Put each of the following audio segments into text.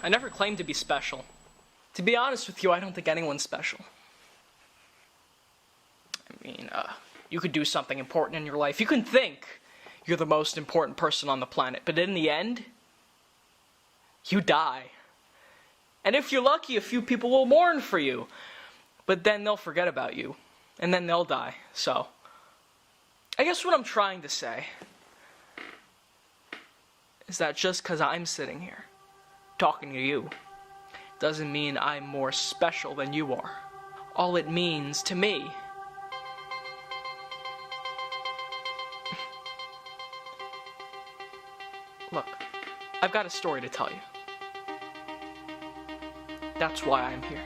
I never claimed to be special. To be honest with you, I don't think anyone's special. I mean, you could do something important in your life. You can think you're the most important person on the planet, but in the end, you die. And if you're lucky, a few people will mourn for you, but then they'll forget about you, and then they'll die. So, I guess what I'm trying to say is that just because I'm sitting here talking to you doesn't mean I'm more special than you are. All it means to me look, I've got a story to tell you. That's why I'm here.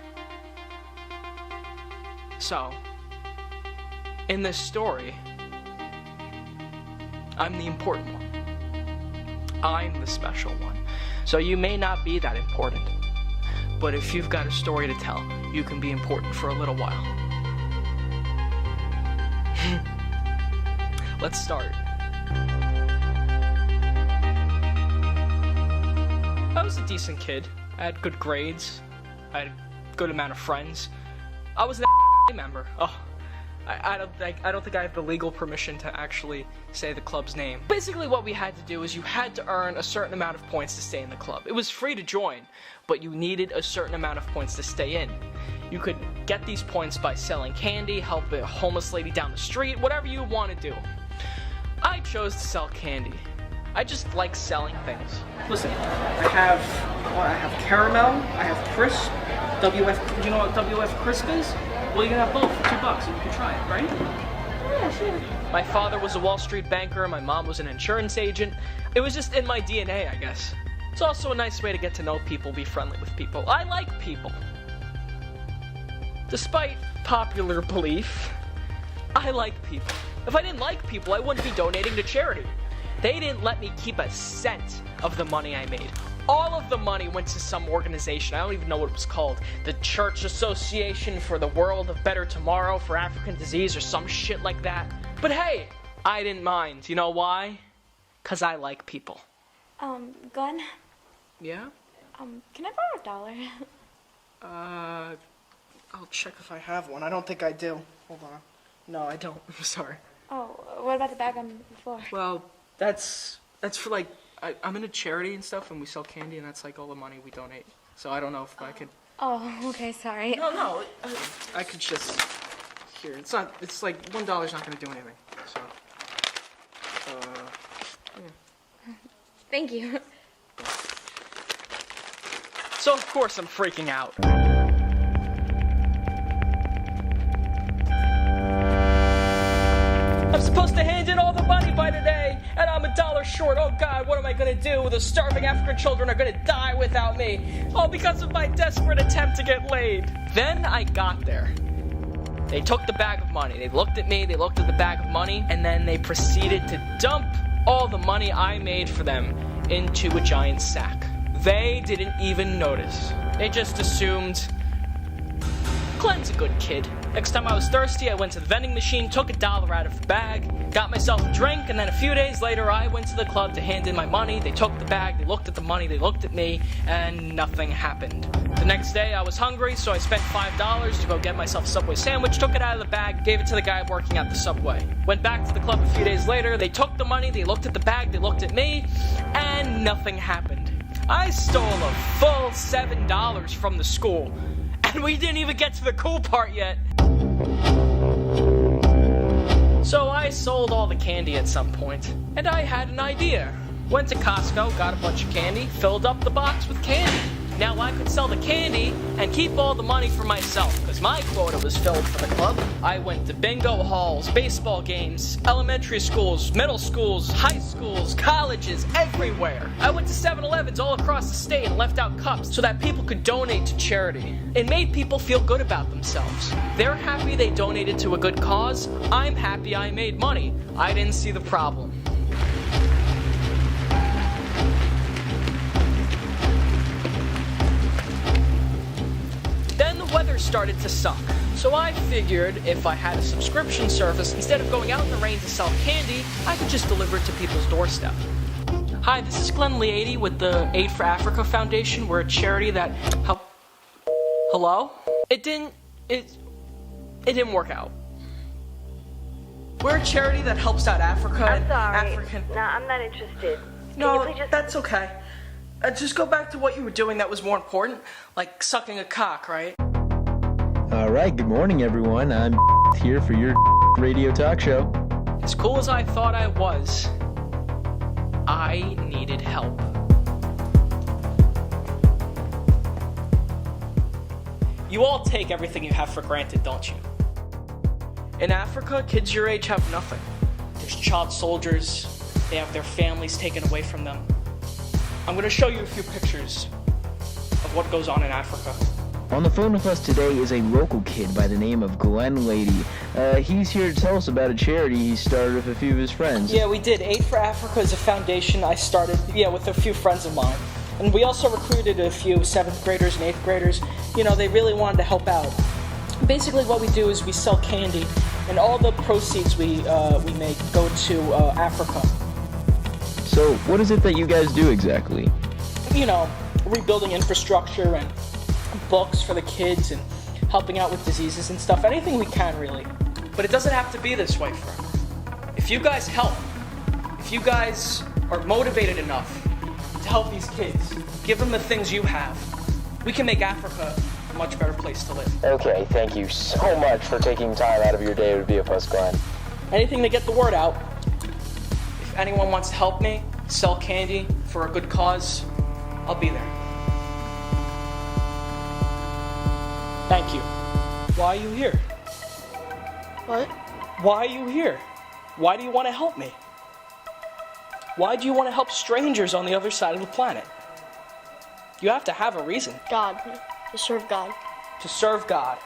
So, in this story, I'm the important one. I'm the special one. So you may not be that important, but if you've got a story to tell, you can be important for a little while. Let's start. I was a decent kid. I had good grades. I had a good amount of friends. I was an member. Oh, I don't think I have the legal permission to actually say the club's name. Basically what we had to do is you had to earn a certain amount of points to stay in the club. It was free to join, but you needed a certain amount of points to stay in. You could get these points by selling candy, help a homeless lady down the street, whatever you want to do. I chose to sell candy. I just like selling things. Listen, I have caramel, I have crisp, WF, you know what WF crisp is? Well, you can have both for $2 and you can try it, right? Yeah, sure. My father was a Wall Street banker, my mom was an insurance agent. It was just in my DNA, I guess. It's also a nice way to get to know people, be friendly with people. I like people. Despite popular belief, I like people. If I didn't like people, I wouldn't be donating to charity. They didn't let me keep a cent of the money I made. All of the money went to some organization. I don't even know what it was called. The Church Association for the World of Better Tomorrow for African Disease or some shit like that. But hey, I didn't mind. You know why? 'Cause I like people. Glenn? Yeah? Can I borrow $1? I'll check if I have one. I don't think I do. Hold on. No, I don't. I'm sorry. Oh, what about the bag on the floor? Well, that's for like, I'm in a charity and stuff, and we sell candy, and that's like all the money we donate. So I don't know if I could. Oh, okay, sorry. No, I could just. Here, it's not. It's like $1's not gonna do anything. So. Yeah. Thank you. So of course I'm freaking out. I'm supposed to hand in all the money by today, and I'm $1 short. Oh God, what am I gonna do? The starving African children are gonna die without me. All because of my desperate attempt to get laid. Then I got there. They took the bag of money. They looked at me, they looked at the bag of money, and then they proceeded to dump all the money I made for them into a giant sack. They didn't even notice. They just assumed Glenn's a good kid. Next time I was thirsty, I went to the vending machine, took $1 out of the bag, got myself a drink, and then a few days later I went to the club to hand in my money. They took the bag, they looked at the money, they looked at me, and nothing happened. The next day I was hungry, so I spent $5 to go get myself a Subway sandwich, took it out of the bag, gave it to the guy working at the Subway. Went back to the club a few days later, they took the money, they looked at the bag, they looked at me, and nothing happened. I stole a full $7 from the school, and we didn't even get to the cool part yet. So I sold all the candy at some point, and I had an idea. Went to Costco, got a bunch of candy, filled up the box with candy. Now I could sell the candy and keep all the money for myself, because my quota was filled for the club. I went to bingo halls, baseball games, elementary schools, middle schools, high schools, colleges, everywhere. I went to 7-Elevens all across the state and left out cups so that people could donate to charity. It made people feel good about themselves. They're happy they donated to a good cause. I'm happy I made money. I didn't see the problem. Weather started to suck, so I figured if I had a subscription service, instead of going out in the rain to sell candy, I could just deliver it to people's doorstep. Hi, this is Glenn Leady with the Aid for Africa Foundation. We're a charity that Hello? It didn't work out. We're a charity that helps out Africa I'm and sorry. African. No, I'm not interested. No, Can you please that's okay. Just go back to what you were doing that was more important, like sucking a cock, right? All right, good morning, everyone. I'm here for your radio talk show. As cool as I thought I was, I needed help. You all take everything you have for granted, don't you? In Africa, kids your age have nothing. There's child soldiers, they have their families taken away from them. I'm going to show you a few pictures of what goes on in Africa. On the phone with us today is a local kid by the name of Glenn Leady. He's here to tell us about a charity he started with a few of his friends. Yeah, we did. Aid for Africa is a foundation I started, with a few friends of mine. And we also recruited a few 7th graders and 8th graders. They really wanted to help out. Basically what we do is we sell candy, and all the proceeds we make go to Africa. So, what is it that you guys do exactly? Rebuilding infrastructure and books for the kids and helping out with diseases and stuff. Anything we can, really. But it doesn't have to be this way, friend. If you guys help, if you guys are motivated enough to help these kids, give them the things you have, we can make Africa a much better place to live. Okay, thank you so much for taking time out of your day to be with us, Glenn. Anything to get the word out. If anyone wants to help me sell candy for a good cause, I'll be there. Thank you. Why are you here? What? Why are you here? Why do you want to help me? Why do you want to help strangers on the other side of the planet? You have to have a reason. God. To serve God. To serve God.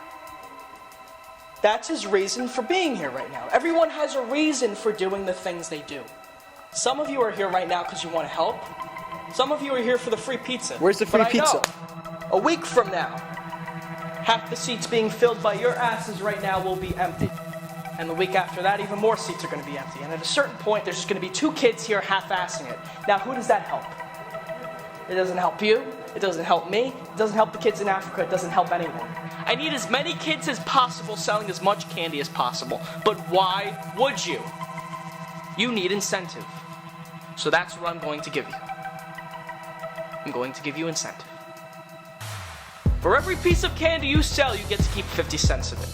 That's his reason for being here right now. Everyone has a reason for doing the things they do. Some of you are here right now because you want to help. Some of you are here for the free pizza. Where's the free But I pizza? know, a week from now, half the seats being filled by your asses right now will be empty. And the week after that, even more seats are going to be empty. And at a certain point, there's just going to be 2 kids here half-assing it. Now, who does that help? It doesn't help you. It doesn't help me. It doesn't help the kids in Africa. It doesn't help anyone. I need as many kids as possible selling as much candy as possible. But why would you? You need incentive. So that's what I'm going to give you. I'm going to give you incentive. For every piece of candy you sell, you get to keep 50 cents of it.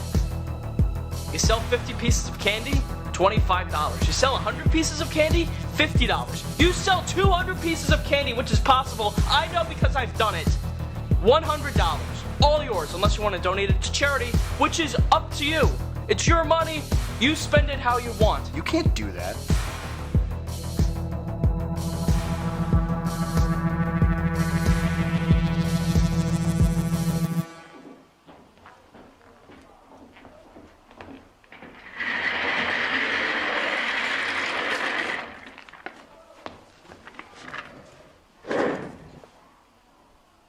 You sell 50 pieces of candy, $25. You sell 100 pieces of candy, $50. You sell 200 pieces of candy, which is possible. I know because I've done it. $100. All yours, unless you want to donate it to charity, which is up to you. It's your money. You spend it how you want. You can't do that.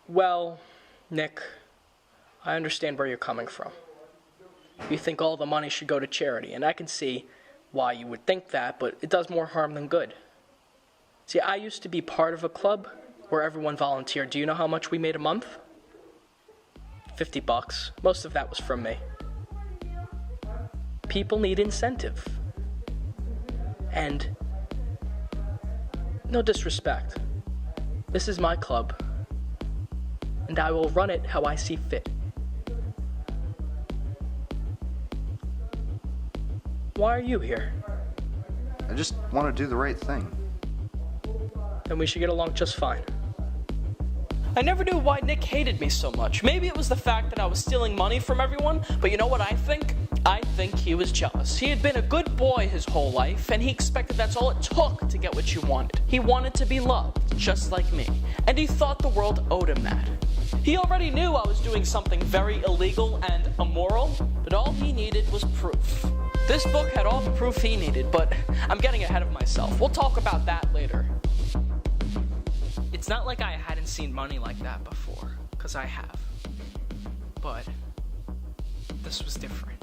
Well, Nick, I understand where you're coming from. You think all the money should go to charity, and I can see why you would think that, but it does more harm than good. See, I used to be part of a club where everyone volunteered. Do you know how much we made a month? $50. Most of that was from me. People need incentive. And no disrespect. This is my club. And I will run it how I see fit. Why are you here? I just want to do the right thing. Then we should get along just fine. I never knew why Nick hated me so much. Maybe it was the fact that I was stealing money from everyone, but you know what I think? I think he was jealous. He had been a good boy his whole life, and he expected that's all it took to get what you wanted. He wanted to be loved, just like me, and he thought the world owed him that. He already knew I was doing something very illegal and immoral, but all he needed was proof. This book had all the proof he needed, but I'm getting ahead of myself. We'll talk about that later. It's not like I hadn't seen money like that before, because I have. But this was different.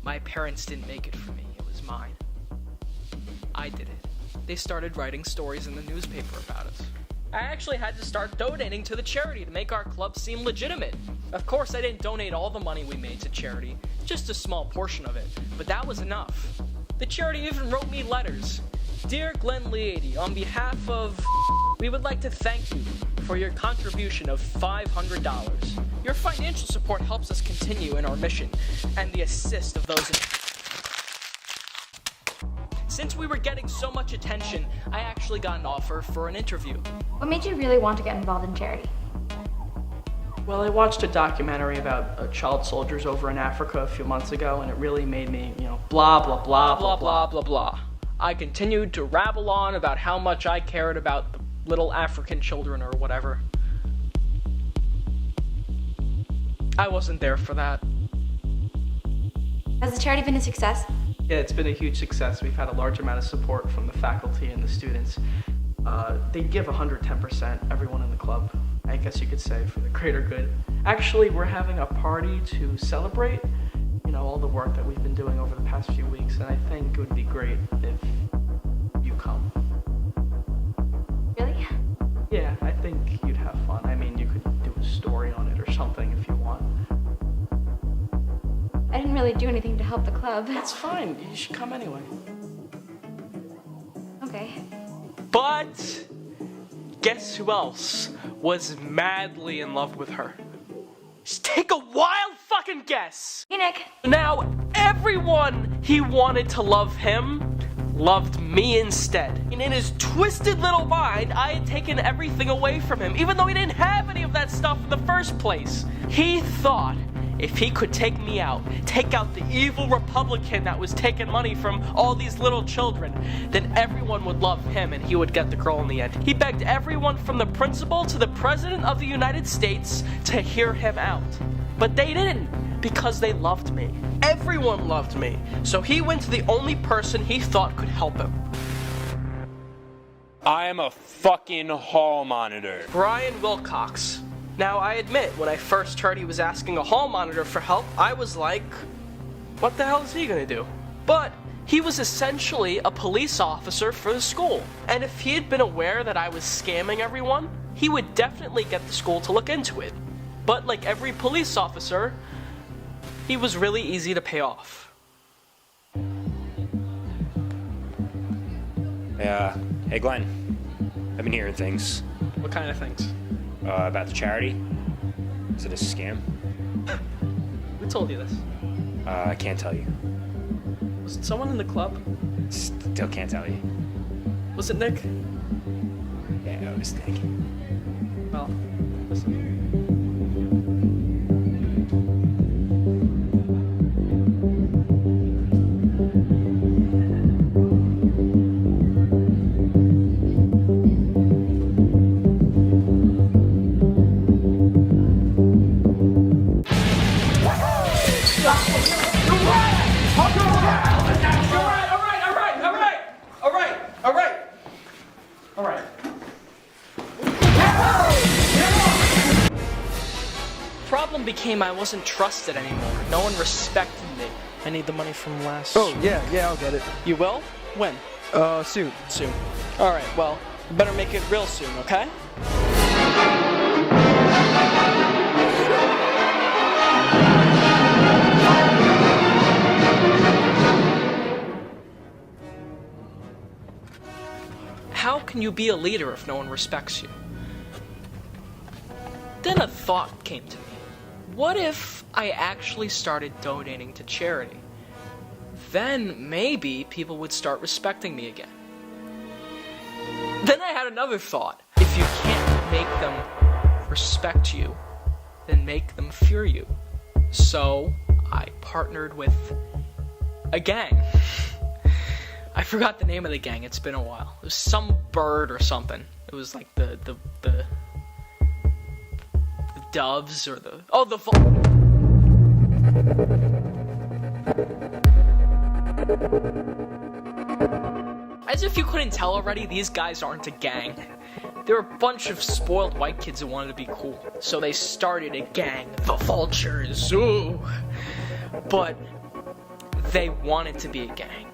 My parents didn't make it for me, it was mine. I did it. they started writing stories in the newspaper about us. I actually had to start donating to the charity to make our club seem legitimate. Of course, I didn't donate all the money we made to charity, just a small portion of it, but that was enough. The charity even wrote me letters. Dear Glenn Leady, on behalf of... we would like to thank you for your contribution of $500. Your financial support helps us continue in our mission and the assist of those... Since we were getting so much attention, I actually got an offer for an interview. What made you really want to get involved in charity? Well, I watched a documentary about child soldiers over in Africa a few months ago, and it really made me, blah, blah, blah, blah, blah, blah, blah. I continued to rabble on about how much I cared about the little African children or whatever. I wasn't there for that. Has the charity been a success? Yeah, it's been a huge success. We've had a large amount of support from the faculty and the students. They give 110%, everyone in the club, I guess you could say, for the greater good. Actually, we're having a party to celebrate, all the work that we've been doing over the past few weeks, and I think it would be great if you come. Really? Yeah, I think you'd have fun. I mean, you could do a story on it or something if you want. I didn't really do anything to help the club. That's fine. You should come anyway. Okay. But guess who else was madly in love with her? Just take a wild fucking guess. Hey, Nick. Now, everyone he wanted to love him loved me instead. And in his twisted little mind, I had taken everything away from him, even though he didn't have any of that stuff in the first place. He thought if he could take me out, take out the evil Republican that was taking money from all these little children, then everyone would love him and he would get the girl in the end. He begged everyone from the principal to the President of the United States to hear him out. But they didn't, because they loved me. Everyone loved me. So he went to the only person he thought could help him. I am a fucking hall monitor. Brian Wilcox. Now, I admit, when I first heard he was asking a hall monitor for help, I was like, what the hell is he gonna do? But he was essentially a police officer for the school. And if he had been aware that I was scamming everyone, he would definitely get the school to look into it. But like every police officer, he was really easy to pay off. Hey Glenn, I've been hearing things. What kind of things? About the charity. Is it a scam? Who told you this? I can't tell you. Was it someone in the club? Still can't tell you. Was it Nick? Yeah, it was Nick. Well, listen. Problem became I wasn't trusted anymore. No one respected me. I need the money from last... Oh, yeah, I'll get it. You will? When? Soon. Soon. Alright, well, you better make it real soon, okay? How can you be a leader if no one respects you? Then a thought came to me. What if I actually started donating to charity? Then maybe people would start respecting me again. Then I had another thought. If you can't make them respect you, then make them fear you. So I partnered with a gang. I forgot the name of the gang, it's been a while. It was some bird or something. It was like the doves or the... Oh, the... As if you couldn't tell already, these guys aren't a gang. They're a bunch of spoiled white kids who wanted to be cool. So they started a gang, the Vultures, ooh. But they wanted to be a gang.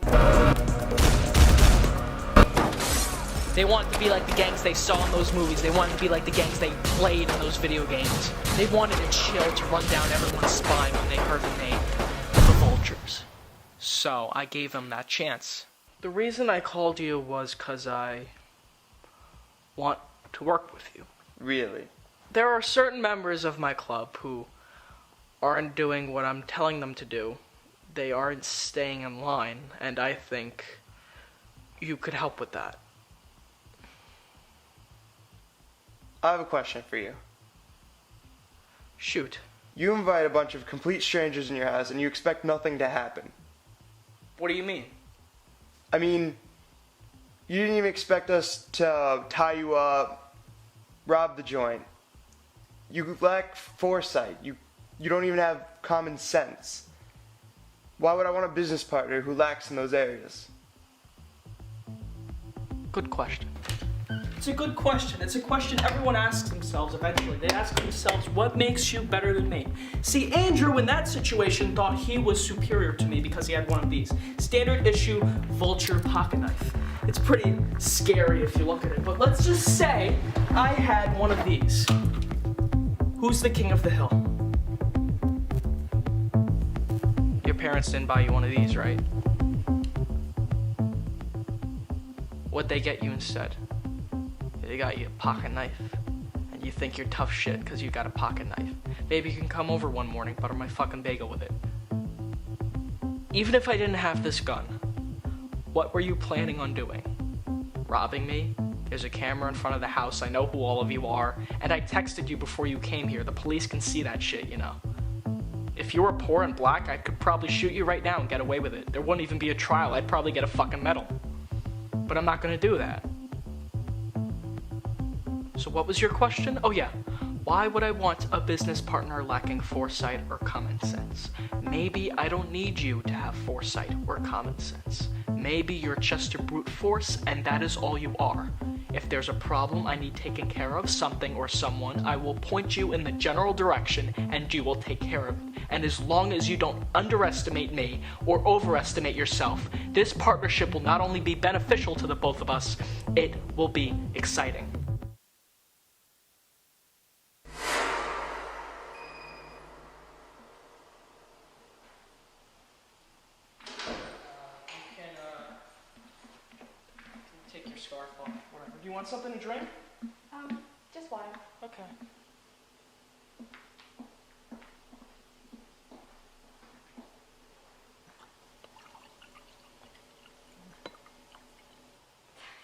They wanted to be like the gangs they saw in those movies. They wanted to be like the gangs they played in those video games. They wanted a chill to run down everyone's spine when they heard the name, the Vultures. So I gave them that chance. The reason I called you was because I want to work with you. Really? There are certain members of my club who aren't doing what I'm telling them to do. They aren't staying in line, and I think you could help with that. I have a question for you. Shoot. You invite a bunch of complete strangers in your house and you expect nothing to happen. What do you mean? I mean, you didn't even expect us to tie you up, rob the joint. You lack foresight. You don't even have common sense. Why would I want a business partner who lacks in those areas? Good question. It's a good question. It's a question everyone asks themselves eventually. They ask themselves, what makes you better than me? See, Andrew in that situation thought he was superior to me because he had one of these. Standard issue Vulture pocket knife. It's pretty scary if you look at it, but let's just say I had one of these. Who's the king of the hill? Your parents didn't buy you one of these, right? What'd they get you instead? They got you a pocket knife. And you think you're tough shit because you got a pocket knife. Maybe you can come over one morning, butter my fucking bagel with it. Even if I didn't have this gun, what were you planning on doing? Robbing me? There's a camera in front of the house, I know who all of you are, and I texted you before you came here. The police can see that shit, you know. If you were poor and black, I could probably shoot you right now and get away with it. There wouldn't even be a trial, I'd probably get a fucking medal. But I'm not gonna do that. So what was your question? Oh yeah, why would I want a business partner lacking foresight or common sense? Maybe I don't need you to have foresight or common sense. Maybe you're just a brute force and that is all you are. If there's a problem I need taken care of, something or someone, I will point you in the general direction and you will take care of it. And as long as you don't underestimate me or overestimate yourself, this partnership will not only be beneficial to the both of us, it will be exciting. Take your scarf off, whatever. Do you want something to drink? Just water. Okay.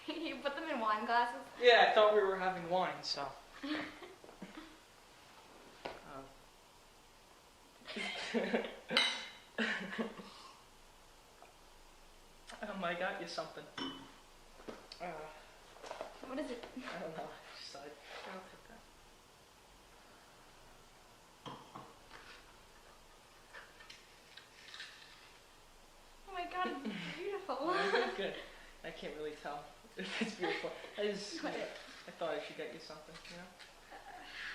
You put them in wine glasses? Yeah, I thought we were having wine, so. I got you something. What is it? I don't know. Just I'll take that. Oh my god, it's beautiful. Good. I can't really tell if it's beautiful. I thought I should get you something, you know?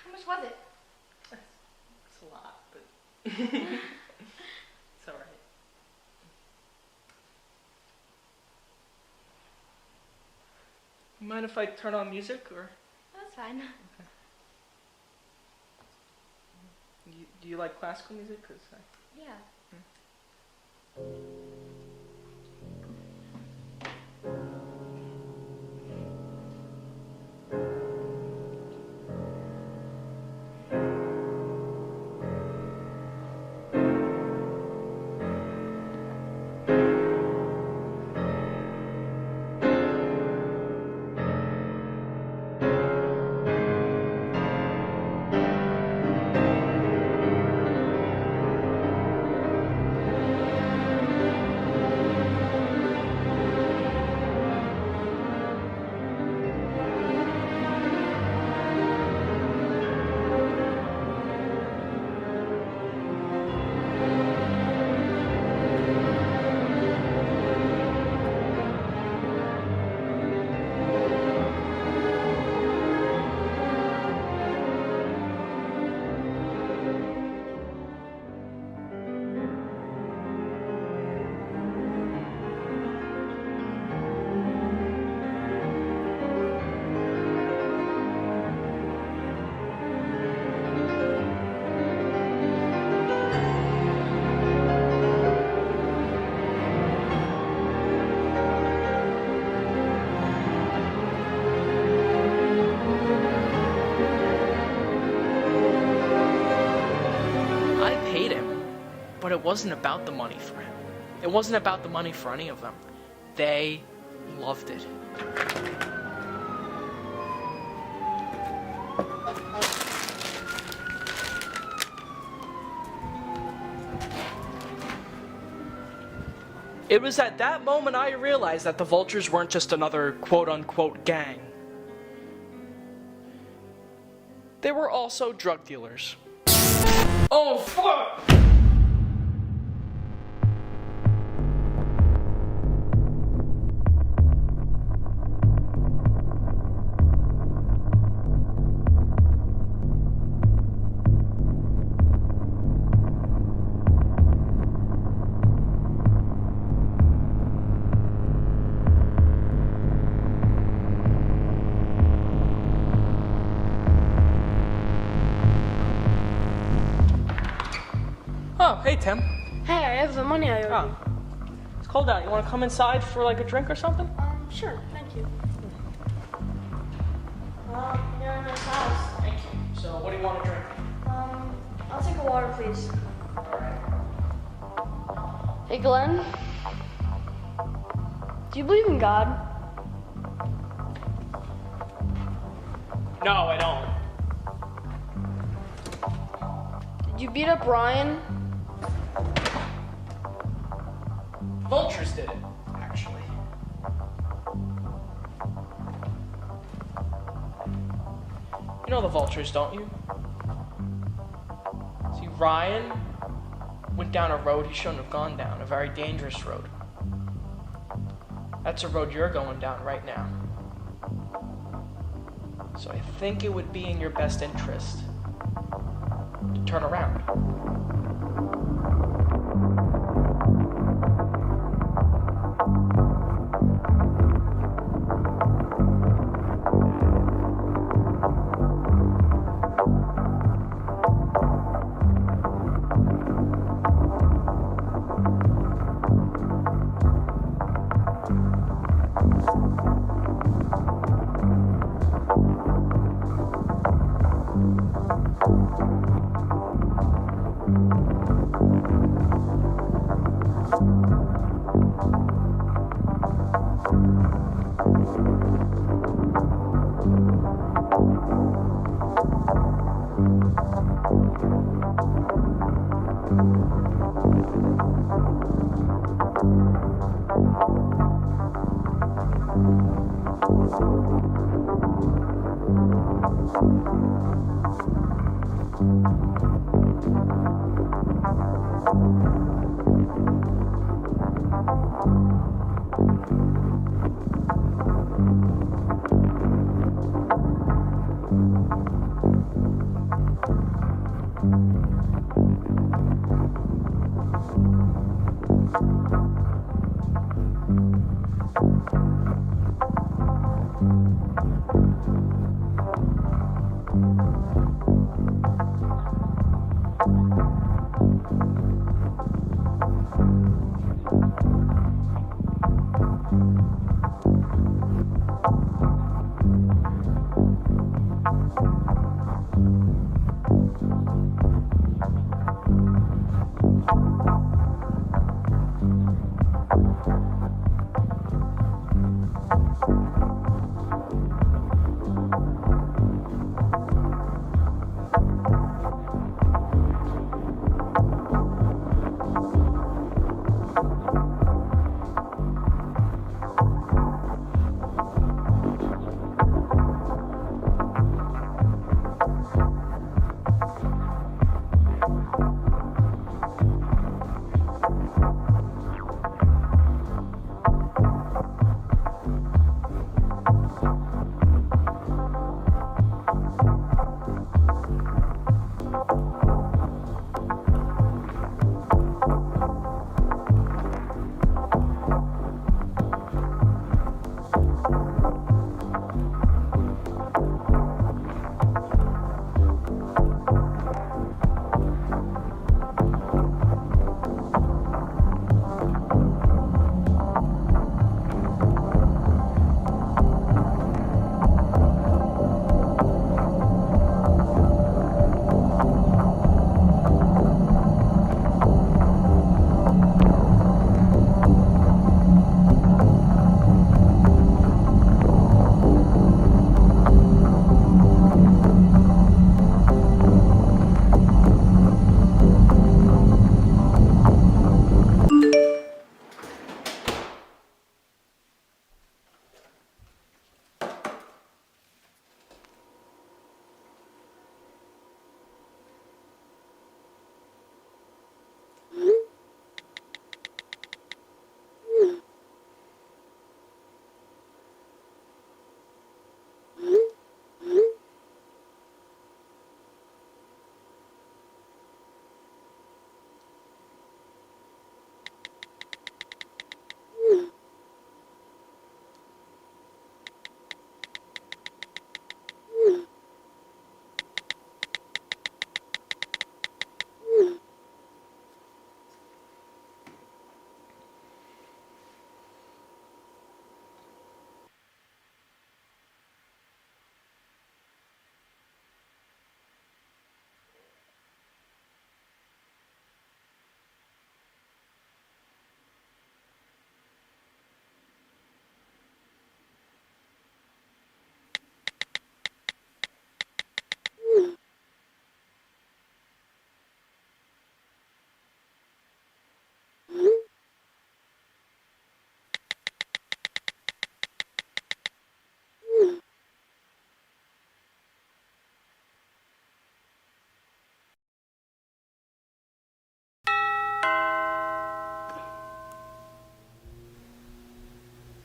How much was it? It's a lot, but it's alright. You mind if I turn on music, or? That's fine. Do you like classical music? 'Cause Yeah. wasn't about the money for him. It wasn't about the money for any of them. They loved it. It was at that moment I realized that the Vultures weren't just another quote-unquote gang. They were also drug dealers. Oh, fuck! Oh, hey, Tim. Hey, I have the money I owe Oh. It's cold out. You want to come inside for like a drink or something? you. Sure, thank you. You're in this house. Thank you. So, what do you want to drink? I'll take a water, please. Alright. Hey, Glenn. Do you believe in God? No, I don't. Did you beat up Ryan? Vultures did it, actually. You know the Vultures, don't you? See, Ryan went down a road he shouldn't have gone down, a very dangerous road. That's a road you're going down right now. So I think it would be in your best interest to turn around.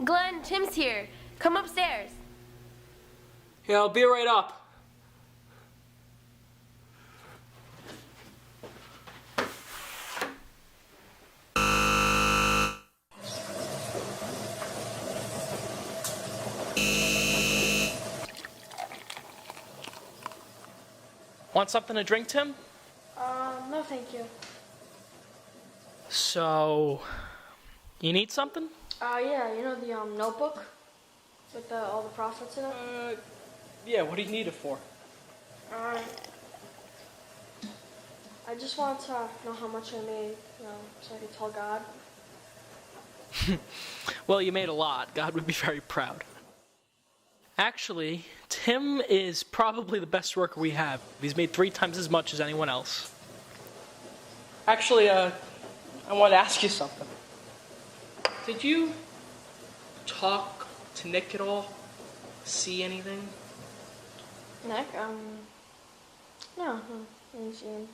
Glenn, Tim's here. Come upstairs. Yeah, I'll be right up. Want something to drink, Tim? No, thank you. So, you need something? Yeah, you know the notebook with all the profits in it? Yeah, what do you need it for? I just wanted to know how much I made, so I could tell God. Well, you made a lot. God would be very proud. Actually, Tim is probably the best worker we have. He's made 3 times as much as anyone else. Actually, I want to ask you something. Did you talk to Nick at all? See anything? Nick, no, I didn't see him.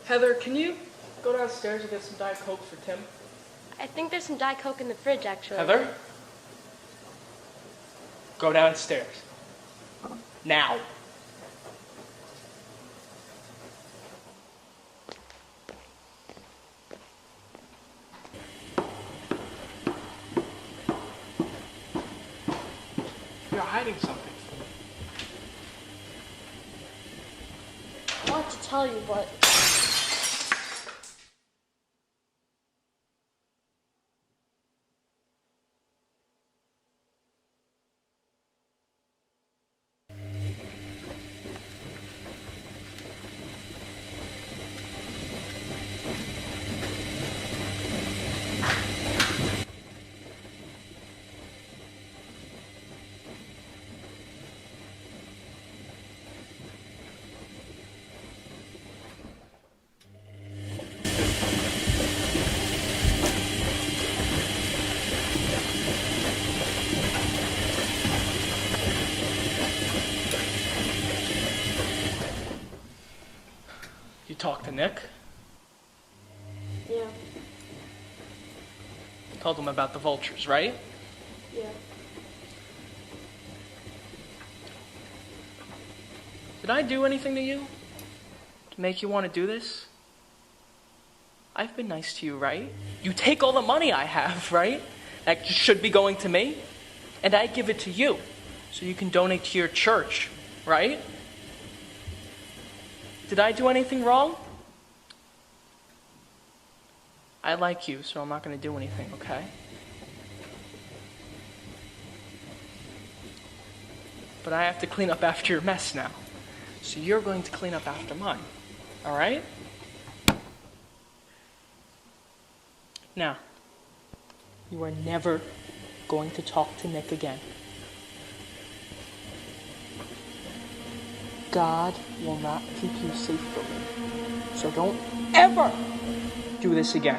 Heather, can you go downstairs and get some Diet Coke for Tim? I think there's some Diet Coke in the fridge, actually. Heather? Go downstairs. Now. You're hiding something. I wanted to tell you, but You talked to Nick? yeah, Told him about the vultures, right? yeah. Did I do anything to you? To make you want to do this? I've been nice to you, right? You take all the money I have, right? That should be going to me. And I give it to you. So you can donate to your church, right? Did I do anything wrong? I like you, so I'm not going to do anything, okay? But I have to clean up after your mess now. So you're going to clean up after mine. All right? Now, you are never going to talk to Nick again. God will not keep you safe from me. So don't ever do this again.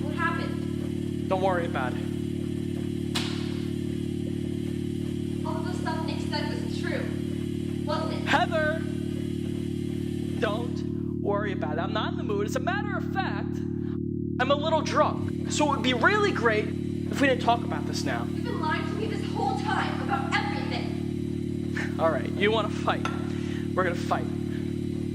What happened? Don't worry about it. All of the stuff Nick said was true, wasn't it? Heather! Don't worry about it. I'm not in the mood. As a matter of fact, I'm a little drunk. So it would be really great if we didn't talk about this now. You've been lying to me this whole time about everything. All right, you want to fight? We're gonna fight.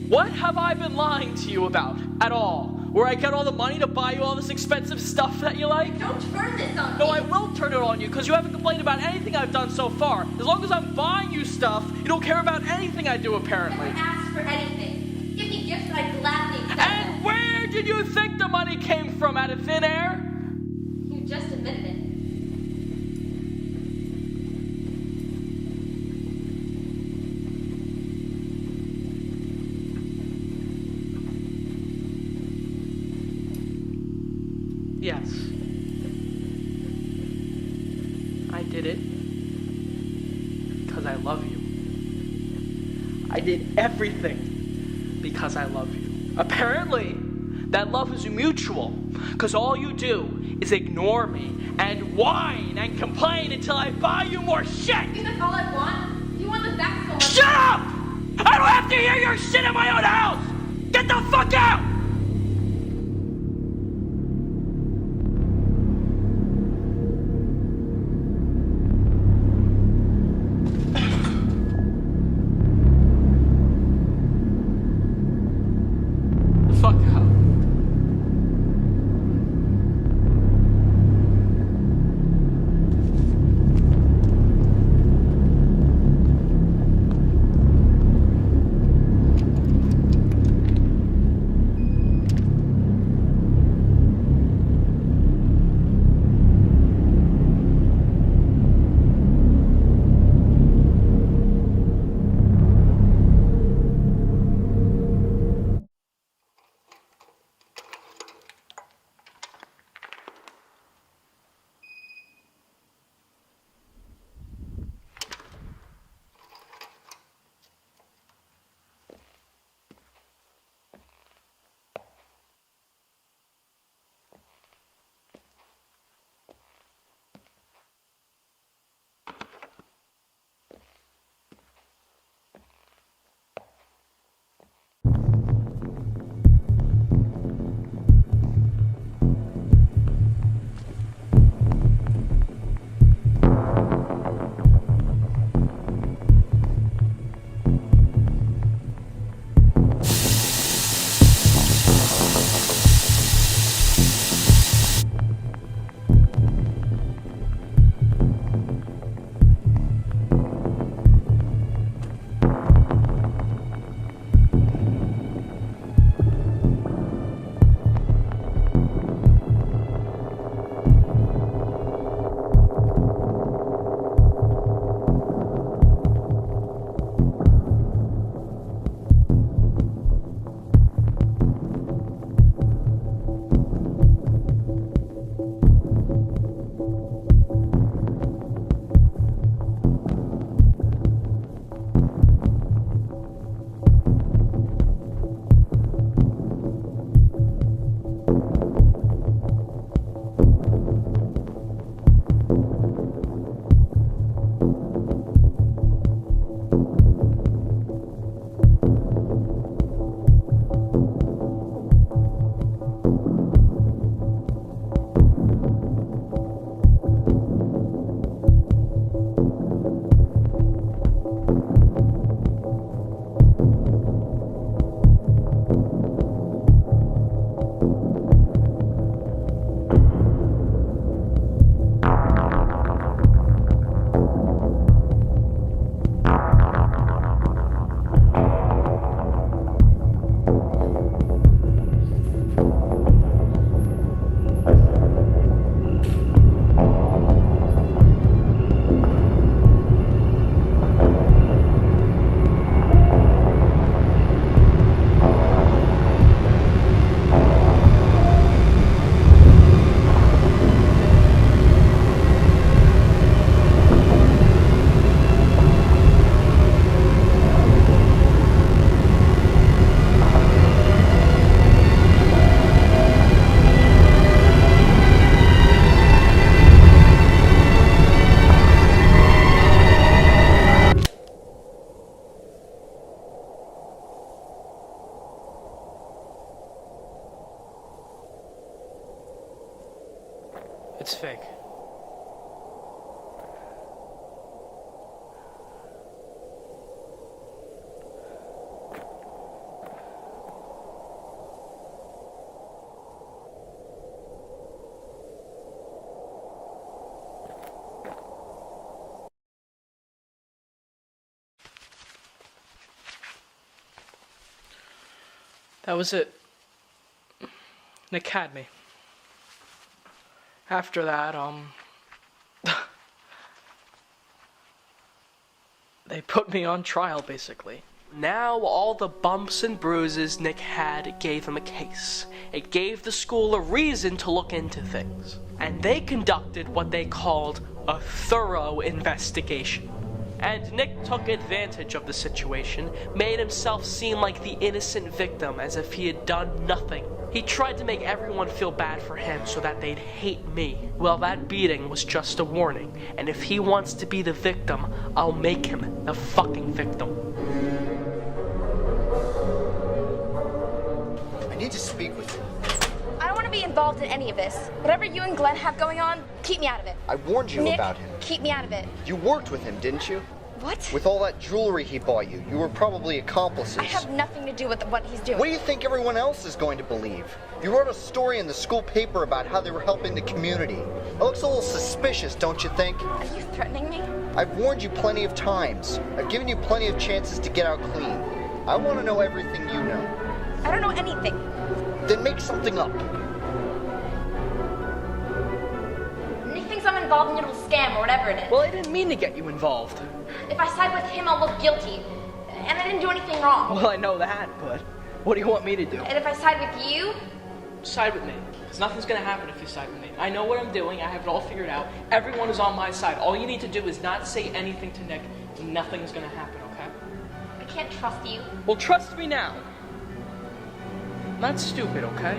What have I been lying to you about at all? Where I get all the money to buy you all this expensive stuff that you like? Don't turn this on me. No, I will turn it on you because you haven't complained about anything I've done so far. As long as I'm buying you stuff, you don't care about anything I do apparently. Never ask for anything. Give me gifts that I gladly accept. And where did you think the money came from? Out of thin air? You just admitted it. Yes. I did it because I love you. I did everything because I love you. Apparently, that love is mutual, because all you do is ignore me and whine and complain until I buy you more shit! I think that's all I want. You want the back so much. Shut up! I don't have to hear your shit in my own house! Get the fuck out! The fuck out. It's fake. That was it. Nick had me. After that, they put me on trial, basically. Now all the bumps and bruises Nick had gave him a case. It gave the school a reason to look into things. And they conducted what they called a thorough investigation. And Nick took advantage of the situation, made himself seem like the innocent victim as if he had done nothing. He tried to make everyone feel bad for him so that they'd hate me. Well, that beating was just a warning, and if he wants to be the victim, I'll make him the fucking victim. I need to speak with you. I don't want to be involved in any of this. Whatever you and Glenn have going on, keep me out of it. I warned you Nick, about him. keep me out of it. You worked with him, didn't you? What? With all that jewelry he bought you, you were probably accomplices. I have nothing to do with what he's doing. What do you think everyone else is going to believe? You wrote a story in the school paper about how they were helping the community. It looks a little suspicious, don't you think? Are you threatening me? I've warned you plenty of times. I've given you plenty of chances to get out clean. I want to know everything you know. I don't know anything. Then make something up. Nick thinks I'm involved in a little scam or whatever it is. Well, I didn't mean to get you involved. If I side with him, I'll look guilty. And I didn't do anything wrong. Well, I know that, but what do you want me to do? And if I side with you, Side with me. Because nothing's gonna happen if you side with me. I know what I'm doing, I have it all figured out. Everyone is on my side. All you need to do is not say anything to Nick. Nothing's gonna happen, okay? I can't trust you. Well, trust me now. I'm not stupid, okay?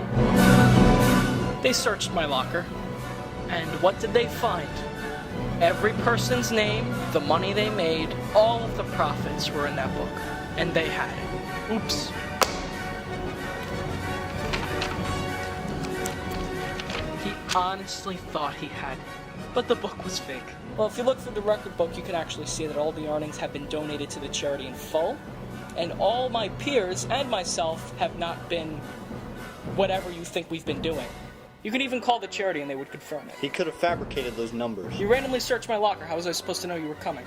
They searched my locker. And what did they find? Every person's name, the money they made, all of the profits were in that book. And they had it. Oops. He honestly thought he had it, but the book was fake. Well, if you look through the record book, you can actually see that all the earnings have been donated to the charity in full, and all my peers and myself have not been whatever you think we've been doing. You could even call the charity and they would confirm it. He could have fabricated those numbers. You randomly searched my locker. How was I supposed to know you were coming?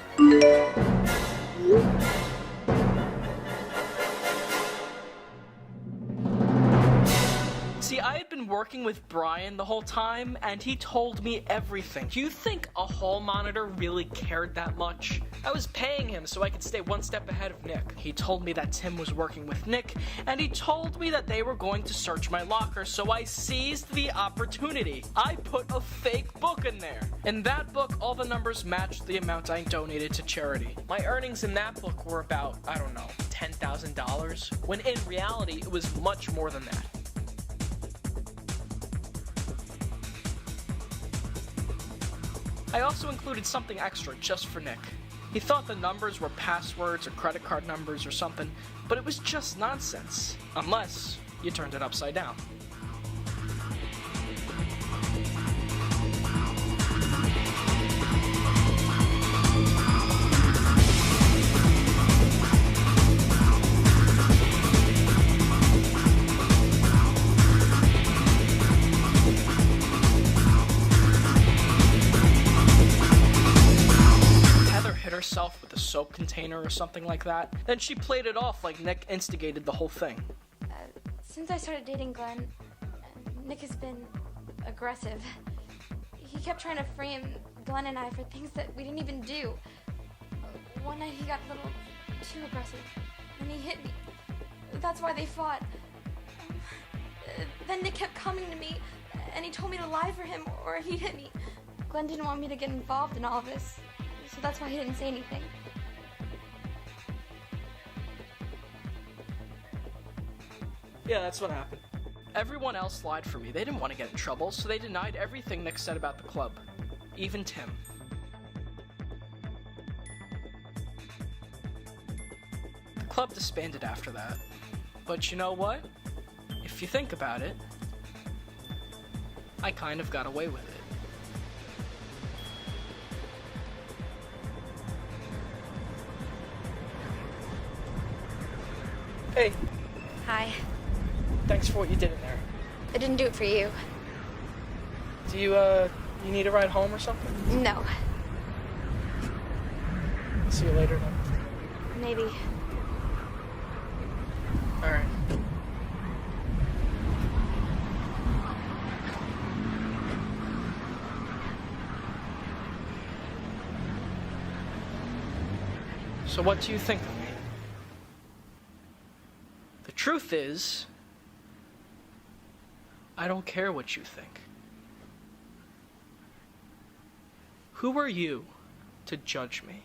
See, I had been working with Brian the whole time, and he told me everything. Do you think a hall monitor really cared that much? I was paying him so I could stay one step ahead of Nick. He told me that Tim was working with Nick, and he told me that they were going to search my locker, so I seized the opportunity. I put a fake book in there. In that book, all the numbers matched the amount I donated to charity. My earnings in that book were about, I don't know, $10,000, when in reality, it was much more than that. I also included something extra just for Nick. He thought the numbers were passwords or credit card numbers or something, but it was just nonsense. Unless you turned it upside down. Herself with a soap container or something like that. Then she played it off like Nick instigated the whole thing. Since I started dating Glenn, Nick has been aggressive. He kept trying to frame Glenn and I for things that we didn't even do. One night he got a little too aggressive, and he hit me. That's why they fought. Then Nick kept coming to me, and he told me to lie for him or he'd hit me. Glenn didn't want me to get involved in all of this, so that's why he didn't say anything. Yeah, that's what happened. Everyone else lied for me. They didn't want to get in trouble, so they denied everything Nick said about the club. Even Tim. The club disbanded after that. But you know what? If you think about it, I kind of got away with it. Hey. Hi. Thanks for what you did in there. I didn't do it for you. Do you need a ride home or something? No. See you later then. Maybe. Alright. So what do you think of me? The truth is, I don't care what you think. Who are you to judge me?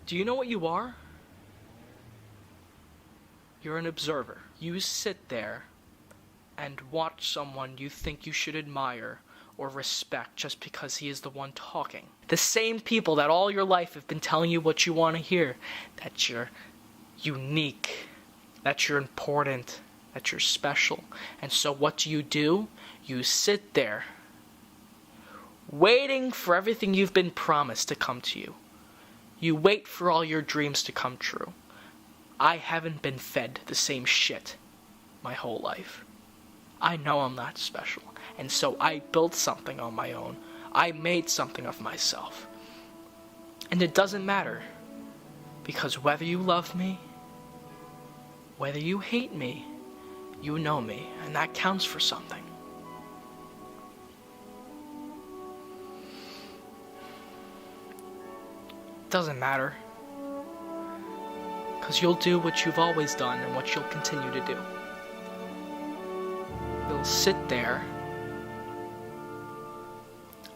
Do you know what you are? You're an observer. You sit there and watch someone you think you should admire or respect just because he is the one talking. The same people that all your life have been telling you what you want to hear. That you're unique, that you're important, that you're special. And so what do? You sit there, waiting for everything you've been promised to come to you. You wait for all your dreams to come true. I haven't been fed the same shit my whole life. I know I'm not special, and so I built something on my own. I made something of myself. And it doesn't matter, because whether you love me, whether you hate me, you know me, and that counts for something. It doesn't matter, because you'll do what you've always done and what you'll continue to do. You'll sit there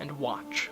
and watch.